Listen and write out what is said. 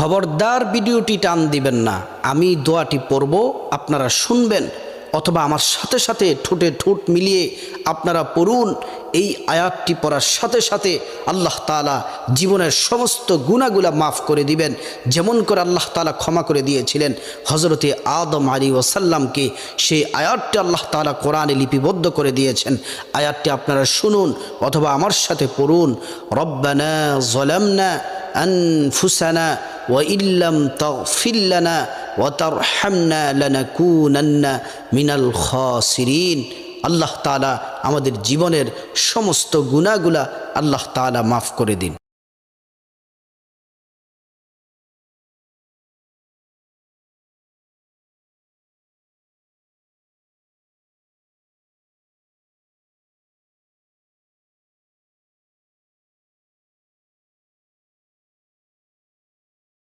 খবরদার ভিডিওটি টান দিবেন না। আমি দোয়াটি পড়ব, আপনারা শুনবেন, অথবা আমার সাথে সাথে ঠোঁটে ঠোঁট মিলিয়ে আপনারা পড়ুন। এই আয়াতটি পড়ার সাথে সাথে আল্লাহ তাআলা জীবনের সমস্ত গুনাহগুলা মাফ করে দিবেন, যেমন করে আল্লাহ তাআলা ক্ষমা করে দিয়েছিলেন হযরতে আদম আলাইহিস সালামকে। সেই আয়াতটি আল্লাহ তাআলা কোরআনে লিপিবদ্ধ করে দিয়েছেন। আয়াতটি আপনারা শুনুন অথবা আমার সাথে পড়ুন। রব্বানা যালামনা আনফুসানা ওয়া ইল্লাম তাগফির লানা ওয়া তারহামনা লানাকুনান্না মিনাল খাসিরিন। আল্লাহ তাআলা আমাদের জীবনের সমস্ত গুনাহগুলা আল্লাহ তাআলা মাফ করে দিন।